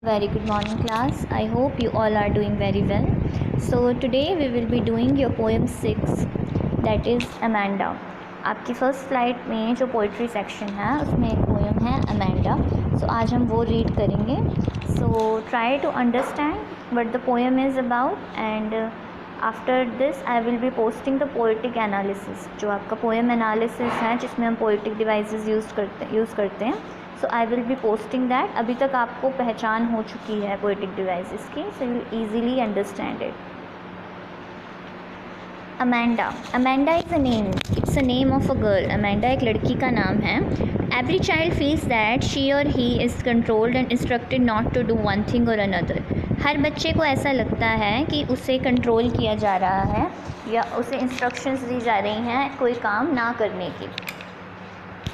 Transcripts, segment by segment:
Very good morning class. I hope you all are doing very well. So today we will be doing your poem 6 that is Amanda. आपकी first flight में जो poetry section है उसमें एक poem है Amanda. सो आज हम वो रीड करेंगे. So try to understand what the poem is about and after this I will be posting the poetic analysis. जो आपका पोएम एनालिसिस है जिसमें हम पोइटिक डिवाइसेस यूज़ करते हैं. So I will be posting that. अभी तक आपको पहचान हो चुकी है पोइटिक डिवाइसेस की, so you will easily understand it. Amanda. Amanda is a name. It's a name of a girl. Amanda एक लड़की का नाम है. Every child feels that she or he is controlled and instructed not to do one thing or another. हर बच्चे को ऐसा लगता है कि उसे कंट्रोल किया जा रहा है या उसे इंस्ट्रक्शंस दी जा रही हैं कोई काम ना करने की.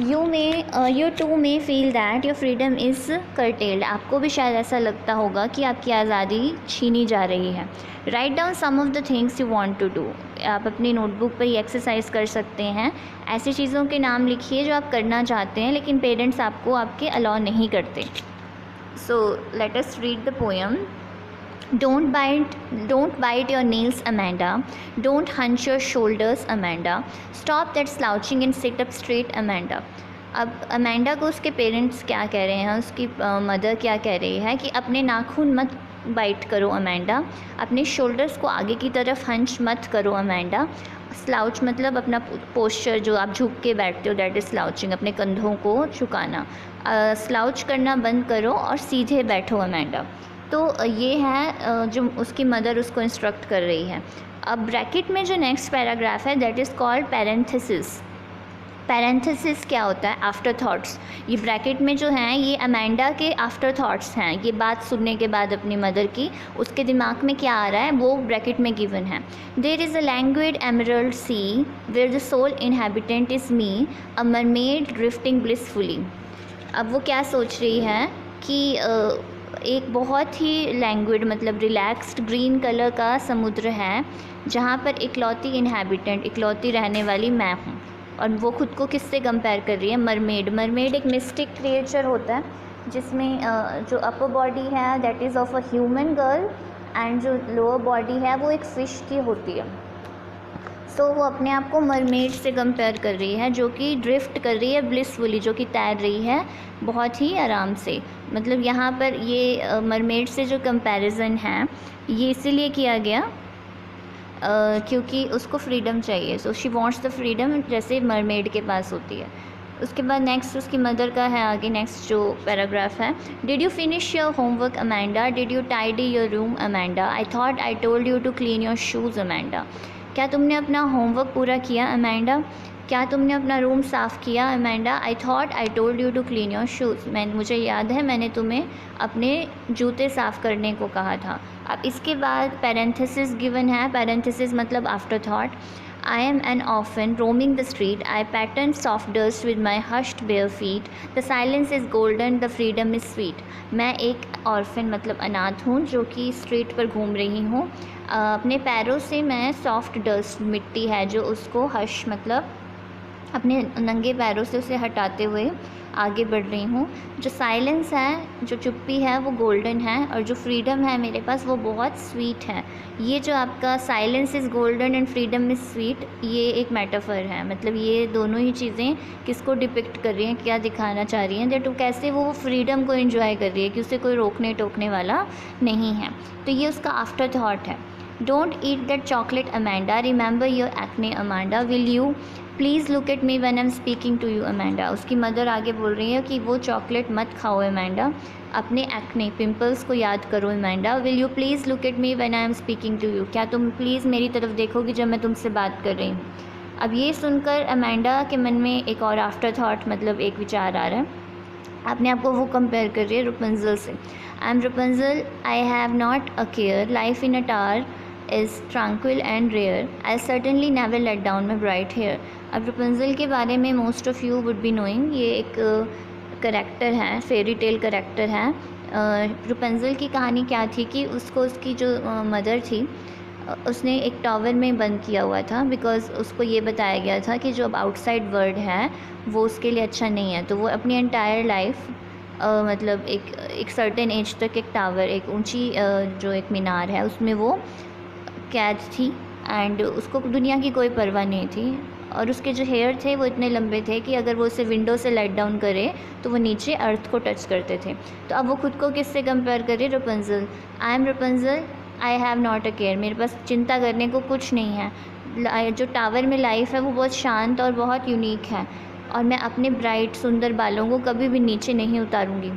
You too may feel that your freedom is curtailed. आपको भी शायद ऐसा लगता होगा कि आपकी आज़ादी छीनी जा रही है. Write down some of the things you want to do. आप अपनी नोटबुक पर ये एक्सरसाइज कर सकते हैं. ऐसी चीज़ों के नाम लिखिए जो आप करना चाहते हैं लेकिन पेरेंट्स आपको आपके अलाउ नहीं करते. So let us read the poem. Don't bite your nails, Amanda. Don't hunch your shoulders, Amanda. Stop that slouching and sit up straight, Amanda. अब अमेंडा को उसके पेरेंट्स क्या कह रहे हैं, उसकी मदर क्या कह रही है कि अपने नाखून मत बाइट करो अमेंडा. अपने शोल्डर्स को आगे की तरफ हंच मत करो अमेंडा. स्लाउच मतलब अपना पोस्चर जो आप झुक के बैठते हो, दैट इज़ स्लाउचिंग. अपने कंधों को झुकाना. स्लाउच करना बंद करो और सीधे बैठो अमेंडा. तो ये है जो उसकी मदर उसको इंस्ट्रक्ट कर रही है. अब ब्रैकेट में जो नेक्स्ट पैराग्राफ है that is called parenthesis. Parenthesis क्या होता है? After thoughts. ये ब्रैकेट में जो हैं ये अमेंडा के आफ्टर थाट्स हैं. ये बात सुनने के बाद अपनी मदर की उसके दिमाग में क्या आ रहा है वो ब्रैकेट में गिवन है. There is a languid emerald sea where the sole inhabitant is me, a mermaid drifting blissfully. अब वो क्या सोच रही है कि एक बहुत ही लैंग्वेड मतलब रिलैक्स्ड ग्रीन कलर का समुद्र है जहाँ पर इकलौती इनहेबिटेंट, इकलौती रहने वाली मैं हूँ. और वो खुद को किससे कंपेयर कर रही है? मरमेड. मरमेड एक मिस्टिक क्रिएचर होता है जिसमें जो अपर बॉडी है that is of a human girl and जो लोअर बॉडी है वो एक फ़िश की होती है. तो वो अपने आप को मरमेड से कंपेयर कर रही है जो कि ड्रिफ्ट कर रही है ब्लिसफुली, जो कि तैर रही है बहुत ही आराम से. मतलब यहाँ पर ये मरमेड से जो कंपैरिजन है ये इसीलिए किया गया क्योंकि उसको फ्रीडम चाहिए. So she wants the freedom जैसे मरमेड के पास होती है. उसके बाद नेक्स्ट उसकी मदर का है आगे नेक्स्ट जो पैराग्राफ है. Did you finish your homework Amanda? Did you tidy your room Amanda? I thought I told you to clean your shoes Amanda. क्या तुमने अपना होमवर्क पूरा किया अमेंडा? क्या तुमने अपना रूम साफ़ किया Amanda? I thought I told you to clean your shoes. मुझे याद है मैंने तुम्हें अपने जूते साफ़ करने को कहा था. अब इसके बाद पैरेंथेसिस गिवन है. पैरेंथेसिस मतलब afterthought. I am an orphan roaming the street. I pattern soft dust with my hushed bare feet. The silence is golden, the freedom is sweet. मैं एक ऑर्फन मतलब अनाथ हूँ जो कि स्ट्रीट पर घूम रही हूँ. अपने पैरों से मैं सॉफ्ट डस्ट मिट्टी है जो उसको हश मतलब अपने नंगे पैरों से उसे हटाते हुए आगे बढ़ रही हूँ. जो साइलेंस है, जो चुप्पी है वो गोल्डन है और जो फ्रीडम है मेरे पास वो बहुत स्वीट है. ये जो आपका silence is golden and freedom is sweet ये एक मेटाफर है. मतलब ये दोनों ही चीज़ें किसको डिपिक्ट कर रही हैं, क्या दिखाना चाह रही हैं, दैट कैसे वो फ्रीडम को एंजॉय कर रही है कि उसे कोई रोकने टोकने वाला नहीं है. तो ये उसका आफ्टर थाट है. Don't eat that chocolate Amanda, remember your acne Amanda, will you please look at me when I am speaking to you Amanda. उसकी मदर आगे बोल रही है कि वो चॉकलेट मत खाओ अमेंडा, अपने एक्ने पिंपल्स को याद करो Amanda. Will you please look at me when I am speaking to you. क्या तुम प्लीज़ मेरी तरफ देखोगी जब मैं तुमसे बात कर रही हूँ. अब ये सुनकर अमेंडा के मन में एक और आफ्टर थाट मतलब एक विचार आ रहा है. अपने आप को वो कंपेयर कर रही है रपुंजल से. I am Rapunzel, I have not a care, life in a tower is tranquil and rare. I'll certainly never let down my bright hair. अब रपुंजल के बारे में most of you would be knowing. ये एक character है, fairy tale character है. Rapunzel की कहानी क्या थी कि उसको उसकी जो मदर थी उसने एक टावर में बंद किया हुआ था बिकॉज़ उसको ये बताया गया था कि जो अब आउटसाइड वर्ल्ड है वो उसके लिए अच्छा नहीं है. तो वो अपनी एंटायर लाइफ मतलब एक सर्टेन एज तक एक टावर, एक ऊंची जो एक मीनार है उसमें वो कैद थी एंड उसको दुनिया की कोई परवाह नहीं थी। और उसके जो हेयर थे वो इतने लंबे थे कि अगर वो उसे विंडो से लाइट डाउन करे तो वो नीचे अर्थ को टच करते थे। तो अब वो खुद को किससे कंपेयर करे? Rapunzel. I am Rapunzel, I have not a care, मेरे पास चिंता करने को कुछ नहीं है। जो टावर में लाइफ है वो बहुत शांत और बहुत यूनिक है और मैं अपने ब्राइट सुंदर बालों को कभी भी नीचे नहीं उतारूँगी।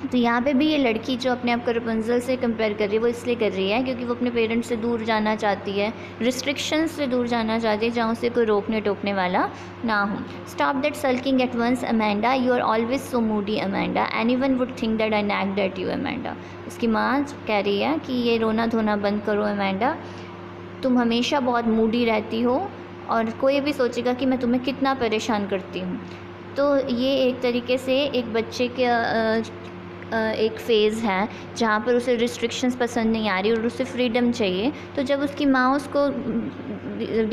तो यहाँ पे भी ये लड़की जो अपने आप को रपुंज़ल से कंपेयर कर रही है वो इसलिए कर रही है क्योंकि वो अपने पेरेंट्स से दूर जाना चाहती है, रिस्ट्रिक्शंस से दूर जाना चाहती है जहाँ उसे कोई रोकने टोकने वाला ना हो। Stop that sulking at once Amanda, you are always so moody Amanda, anyone would think that I nagged at you Amanda. उसकी माँ कह रही है कि ये रोना धोना बंद करो अमेंडा, तुम हमेशा बहुत मूडी रहती हो और कोई भी सोचेगा कि मैं तुम्हें कितना परेशान करती हूँ। तो ये एक तरीके से एक बच्चे के एक फ़ेज़ है जहाँ पर उसे रिस्ट्रिक्शंस पसंद नहीं आ रही और उसे फ्रीडम चाहिए। तो जब उसकी माँ उसको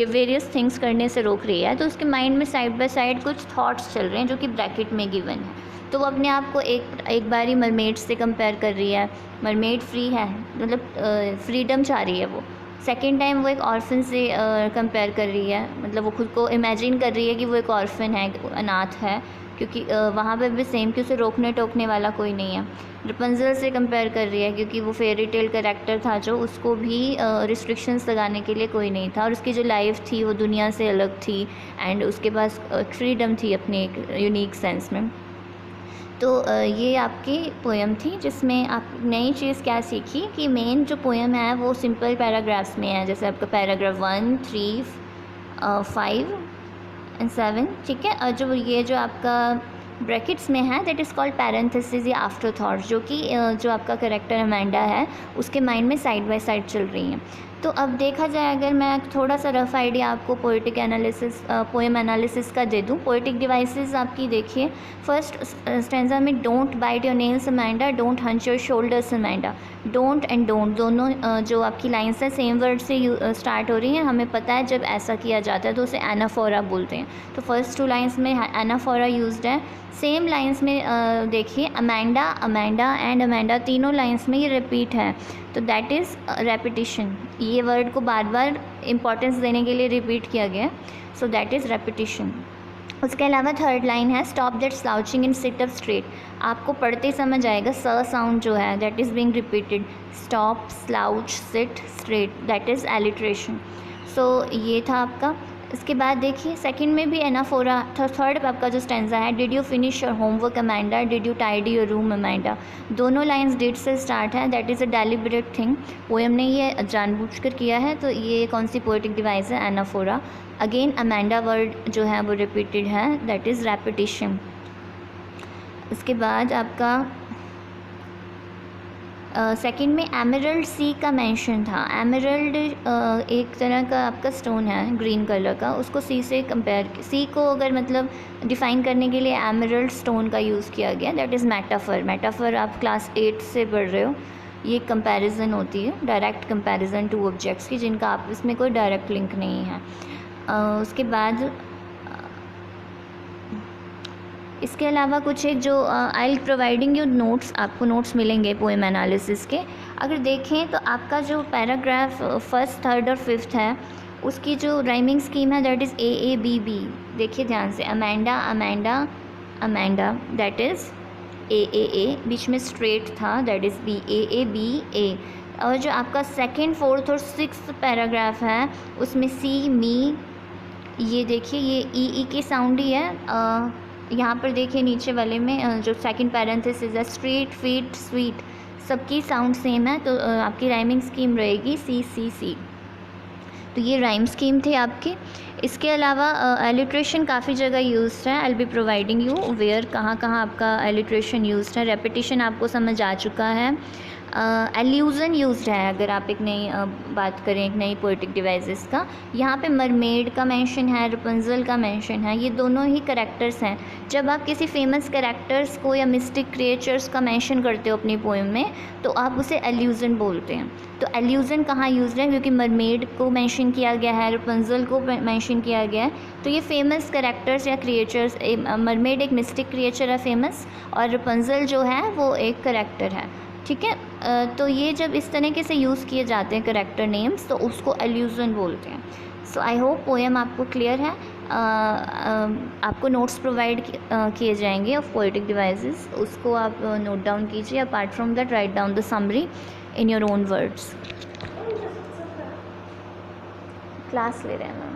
वेरियस थिंग्स करने से रोक रही है तो उसके माइंड में साइड बाय साइड कुछ थॉट्स चल रहे हैं जो कि ब्रैकेट में गिवन है। तो वो अपने आप को एक बारी मरमेड से कंपेयर कर रही है। मरमेड फ्री है, मतलब फ्रीडम चाह रही है वो। सेकेंड टाइम वो एक ऑर्फन से कंपेयर कर रही है, मतलब वो खुद को इमेजिन कर रही है कि वो एक ऑर्फन है, अनाथ है, क्योंकि वहाँ पे भी सेम कि उसे रोकने टोकने वाला कोई नहीं है। रपुंज़ल से कंपेयर कर रही है क्योंकि वो फेरी टेल कैरेक्टर था जो उसको भी रिस्ट्रिक्शंस लगाने के लिए कोई नहीं था और उसकी जो लाइफ थी वो दुनिया से अलग थी एंड उसके पास फ्रीडम थी अपने एक यूनिक सेंस में। तो ये आपकी पोएम थी जिसमें आप नई चीज़ क्या सीखी कि मेन जो पोएम है वो सिंपल पैराग्राफ्स में है, जैसे आपका पैराग्राफ 1, 3, 5 एंड 7, ठीक है। और जो आपका ब्रैकेट्स में है दैट इज़ कॉल्ड पैरेंथेसिस या आफ्टर थॉट, जो कि जो आपका करेक्टर अमेंडा है उसके माइंड में साइड बाय साइड चल रही हैं। तो अब देखा जाए, अगर मैं थोड़ा सा रफ़ आइडिया आपको पोएटिक एनालिसिस पोएम एनालिसिस का दे दूँ। पोएटिक डिवाइसेस आपकी देखिए, फर्स्ट स्टैंजा में don't bite your nails Amanda, don't hunch your shoulders Amanda. Don't and don't दोनों जो आपकी लाइन्स हैं सेम वर्ड से स्टार्ट हो रही हैं। हमें पता है जब ऐसा किया जाता है तो उसे एनाफोरा बोलते हैं। तो फर्स्ट 2 लाइन्स में एनाफोरा यूज्ड है। सेम लाइन्स में देखिए अमेंडा, अमेंडा एंड अमेंडा, तीनों लाइन्स में ये रिपीट है, तो दैट इज़ रेपिटिशन। ये वर्ड को बार बार इम्पॉर्टेंस देने के लिए रिपीट किया गया, सो दैट इज़ रेपिटिशन। उसके अलावा थर्ड लाइन है stop that slouching and sit up straight. आपको पढ़ते समझ आएगा स साउंड जो है that is being repeated. Stop, slouch, sit, straight, that is alliteration. So ये था आपका। इसके बाद देखिए सेकंड में भी एनाफोरा। थर्ड आपका जो स्टैंजा है, did you finish your homework Amanda, did you tidy your room Amanda. दोनों लाइंस डिड से स्टार्ट है, that is a deliberate thing. Poem ने ये जानबूझकर किया है, तो ये कौन सी पोएटिक डिवाइस है? एनाफोरा। अगेन अमेंडा वर्ड जो है वो रिपीटेड है, दैट इज़ रेपिटिशन। इसके बाद आपका सेकंड में एमरल्ड सी का मेंशन था। एमरल्ड एक तरह का आपका स्टोन है ग्रीन कलर का, उसको सी से कंपेयर, सी को अगर मतलब डिफ़ाइन करने के लिए एमरल्ड स्टोन का यूज़ किया गया, दैट इज़ मेटाफर। मेटाफर आप क्लास 8 से पढ़ रहे हो। ये कंपैरिजन होती है, डायरेक्ट कंपैरिजन टू ऑब्जेक्ट्स की, जिनका आपस में कोई डायरेक्ट लिंक नहीं है। उसके बाद इसके अलावा कुछ एक जो आई प्रोवाइडिंग यू नोट्स, आपको नोट्स मिलेंगे पोएम एनालिसिस के। अगर देखें तो आपका जो पैराग्राफ फर्स्ट, थर्ड और फिफ्थ है उसकी जो राइमिंग स्कीम है दैट इज़ AABB। देखिए ध्यान से, Amanda, Amanda, Amanda, that is AAA, बीच में स्ट्रेट था दैट इज़ BAABA। और जो आपका सेकेंड, फोर्थ और सिक्स्थ पैराग्राफ है उसमें सी, मी, ये देखिए ये ई की साउंड ही है। यहाँ पर देखिए नीचे वाले में जो सेकंड पैरेंथेसिस है, स्ट्रीट, फीट, स्वीट, सबकी साउंड सेम है, तो आपकी राइमिंग स्कीम रहेगी CCC। तो ये राइम स्कीम थी आपकी। इसके अलावा एलिट्रेशन काफ़ी जगह यूज्ड है। I will be providing you where, कहाँ कहाँ आपका एलिट्रेशन यूज्ड है। रेपिटिशन आपको समझ आ चुका है। एल्यूज़न यूज्ड है अगर आप एक नई बात करें, एक नई पोएटिक डिवाइसेस का। यहाँ पे मरमेड का मेंशन है, रपुंज़ल का मेंशन है, ये दोनों ही करैक्टर्स हैं। जब आप किसी फेमस करैक्टर्स को या मिस्टिक क्रिएचर्स का मेंशन करते हो अपनी पोएम में, तो आप उसे एल्यूज़न बोलते हैं। तो एल्यूज़न कहाँ यूज्ड है, क्योंकि मरमेड को मेंशन किया गया है, रपुंज़ल को मेंशन किया गया है, तो ये फेमस करैक्टर्स या क्रिएचर्स, मरमेड एक मिस्टिक क्रिएचर है फेमस, और रपुंज़ल जो है वो एक करैक्टर है, ठीक है। तो ये जब इस तरीके से यूज़ किए जाते हैं करैक्टर नेम्स, तो उसको एल्यूज़न बोलते हैं। सो आई होप पोएम आपको क्लियर है। आपको नोट्स प्रोवाइड किए जाएंगे ऑफ पोएटिक डिवाइसेस, उसको आप नोट डाउन कीजिए। Apart from that write down the summary in your own words. Class ले रहे हैं मैम।